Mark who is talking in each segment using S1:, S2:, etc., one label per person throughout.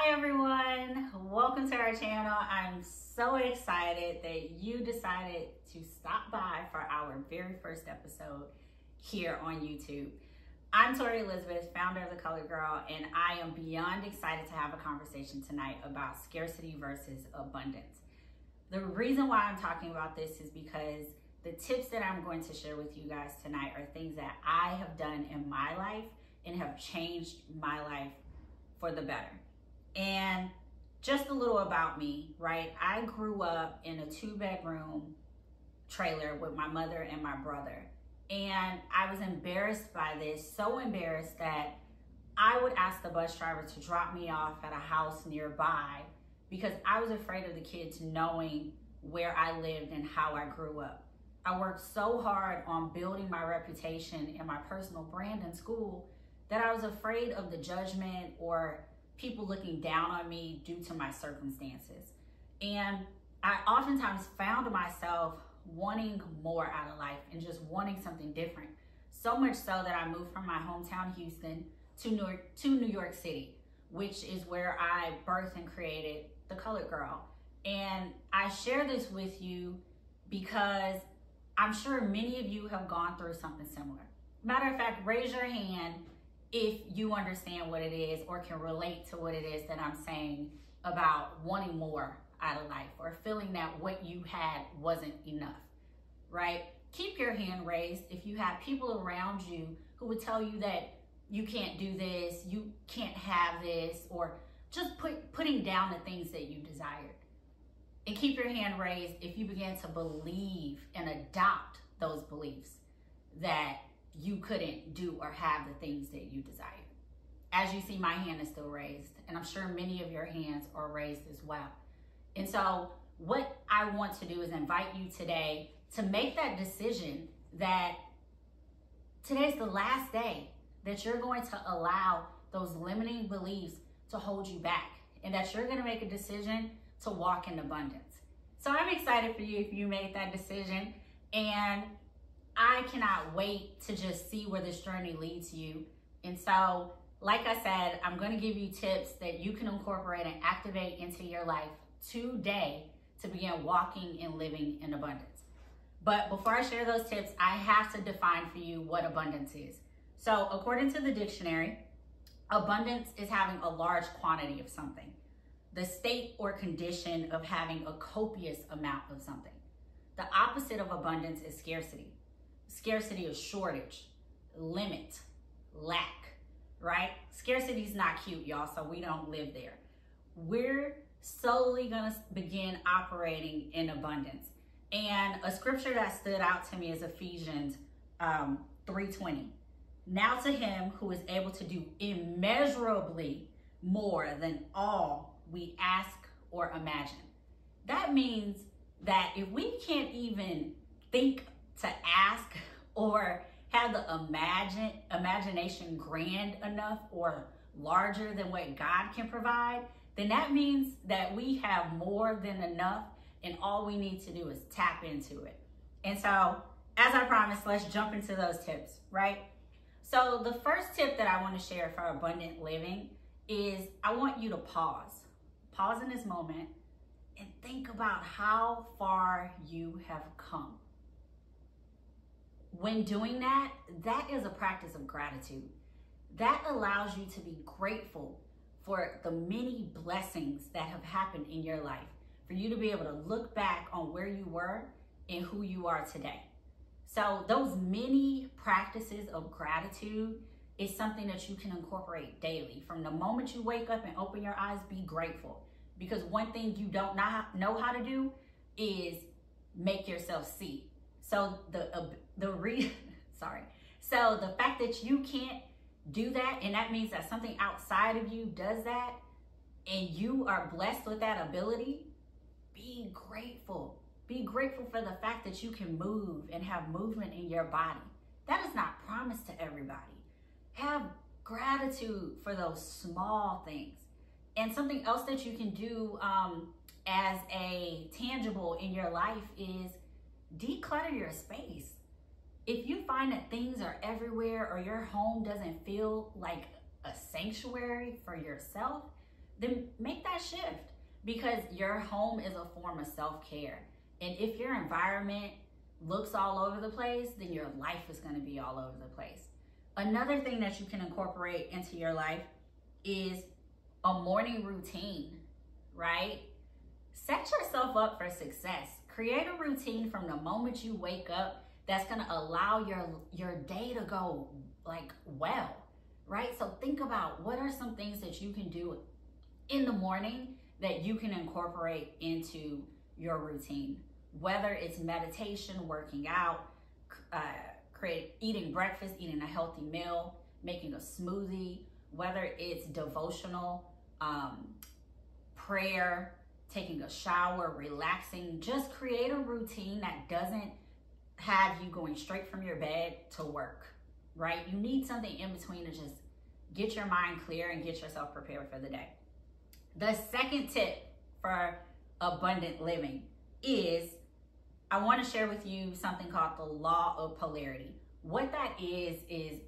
S1: Hi everyone, welcome to our channel. I'm so excited that you decided to stop by for our very first episode here on YouTube. I'm Tori Elizabeth, founder of The Colored Girl, and I am beyond excited to have a conversation tonight about scarcity versus abundance. The reason why I'm talking about this is because the tips that I'm going to share with you guys tonight are things that I have done in my life and have changed my life for the better. And just a little about me, right? I grew up in a 2-bedroom trailer with my mother and my brother. And I was embarrassed by this, so embarrassed that I would ask the bus driver to drop me off at a house nearby because I was afraid of the kids knowing where I lived and how I grew up. I worked so hard on building my reputation and my personal brand in school that I was afraid of the judgment or people looking down on me due to my circumstances. And I oftentimes found myself wanting more out of life and just wanting something different. So much so that I moved from my hometown, Houston, to New York City, which is where I birthed and created The Colored Girl. And I share this with you because I'm sure many of you have gone through something similar. Matter of fact, raise your hand if you understand what it is or can relate to what it is that I'm saying about wanting more out of life or feeling that what you had wasn't enough, right? Keep your hand raised if you have people around you who would tell you that you can't do this, you can't have this, or just putting down the things that you desired. And keep your hand raised if you began to believe and adopt those beliefs that you couldn't do or have the things that you desired. As you see, my hand is still raised, and I'm sure many of your hands are raised as well. And so what I want to do is invite you today to make that decision that today's the last day that you're going to allow those limiting beliefs to hold you back, and that you're going to make a decision to walk in abundance. So I'm excited for you if you made that decision, and I cannot wait to just see where this journey leads you. And so, like I said, I'm going to give you tips that you can incorporate and activate into your life today to begin walking and living in abundance. But before I share those tips, I have to define for you what abundance is. So according to the dictionary, abundance is having a large quantity of something, the state or condition of having a copious amount of something. The opposite of abundance is scarcity. Scarcity is shortage, limit, lack, right? Scarcity is not cute, y'all, so we don't live there. We're slowly gonna begin operating in abundance. And a scripture that stood out to me is Ephesians 3:20. Now to him who is able to do immeasurably more than all we ask or imagine. That means that if we can't even think to ask or have the imagination grand enough or larger than what God can provide, then that means that we have more than enough, and all we need to do is tap into it. And so, as I promised, let's jump into those tips, right? So the first tip that I want to share for abundant living is I want you to pause in this moment and think about how far you have come. When doing that, that is a practice of gratitude. That allows you to be grateful for the many blessings that have happened in your life, for you to be able to look back on where you were and who you are today. So those many practices of gratitude is something that you can incorporate daily. From the moment you wake up and open your eyes, be grateful. Because one thing you don't know how to do is make yourself see. So So the fact that you can't do that, and that means that something outside of you does that, and you are blessed with that ability, be grateful. Be grateful for the fact that you can move and have movement in your body. That is not promised to everybody. Have gratitude for those small things. And something else that you can do as a tangible in your life is declutter your space. If you find that things are everywhere or your home doesn't feel like a sanctuary for yourself, then make that shift, because your home is a form of self-care. And if your environment looks all over the place, then your life is going to be all over the place. Another thing that you can incorporate into your life is a morning routine, right? Set yourself up for success. Create a routine from the moment you wake up that's going to allow your day to go like well, right? So think about, what are some things that you can do in the morning that you can incorporate into your routine, whether it's meditation, working out, eating breakfast, eating a healthy meal, making a smoothie, whether it's devotional, prayer, taking a shower, relaxing. Just create a routine that doesn't have you going straight from your bed to work, right? You need something in between to just get your mind clear and get yourself prepared for the day. The second tip for abundant living is, I want to share with you something called the law of polarity. What that is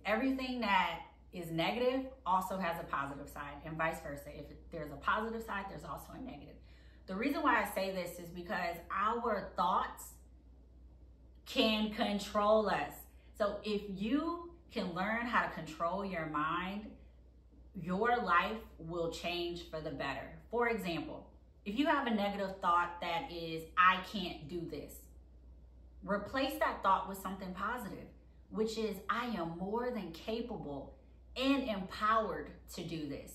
S1: everything that is negative also has a positive side, and vice versa. If there's a positive side, there's also a negative. The reason why I say this is because our thoughts can control us. So if you can learn how to control your mind, your life will change for the better. For example, if you have a negative thought that is, I can't do this, replace that thought with something positive, which is, I am more than capable and empowered to do this.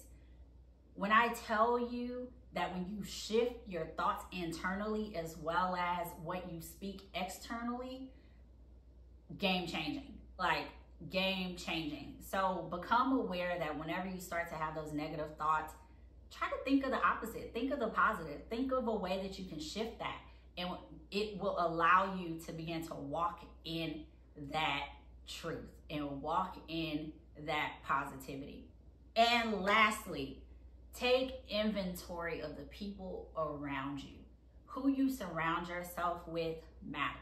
S1: When I tell you that when you shift your thoughts internally as well as what you speak externally, game changing, like game changing. So become aware that whenever you start to have those negative thoughts, try to think of the opposite. Think of the positive. Think of a way that you can shift that, and it will allow you to begin to walk in that truth and walk in that positivity. And lastly, take inventory of the people around you. Who you surround yourself with matters.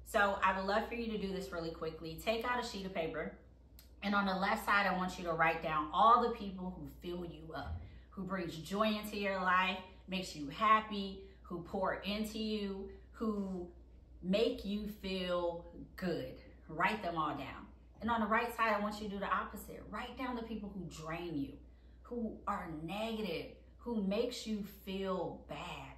S1: So I would love for you to do this really quickly. Take out a sheet of paper, and on the left side, I want you to write down all the people who fill you up, who brings joy into your life, makes you happy, who pour into you, who make you feel good. Write them all down. And on the right side, I want you to do the opposite. Write down the people who drain you, who are negative, who makes you feel bad.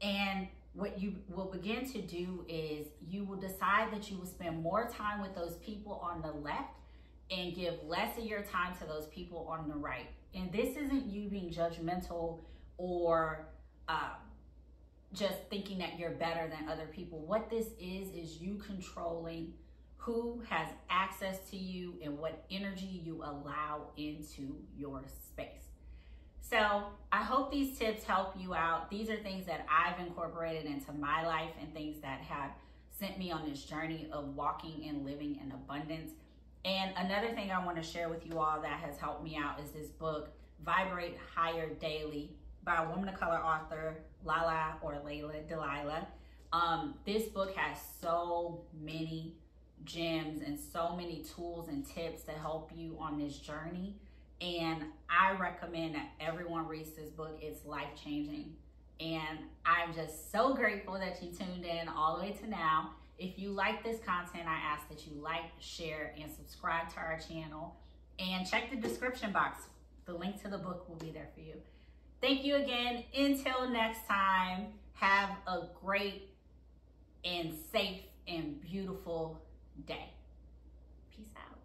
S1: And what you will begin to do is you will decide that you will spend more time with those people on the left and give less of your time to those people on the right. And this isn't you being judgmental or just thinking that you're better than other people. What this is you controlling who has access to you and what energy you allow into your space. So I hope these tips help you out. These are things that I've incorporated into my life and things that have sent me on this journey of walking and living in abundance. And another thing I want to share with you all that has helped me out is this book, Vibrate Higher Daily, by a woman of color author, Delilah. This book has so many gems and so many tools and tips to help you on this journey. And I recommend that everyone reads this book. It's life-changing. And I'm just so grateful that you tuned in all the way to now. If you like this content, I ask that you like, share, and subscribe to our channel. And check the description box. The link to the book will be there for you. Thank you again. Until next time, have a great and safe and beautiful day. Peace out.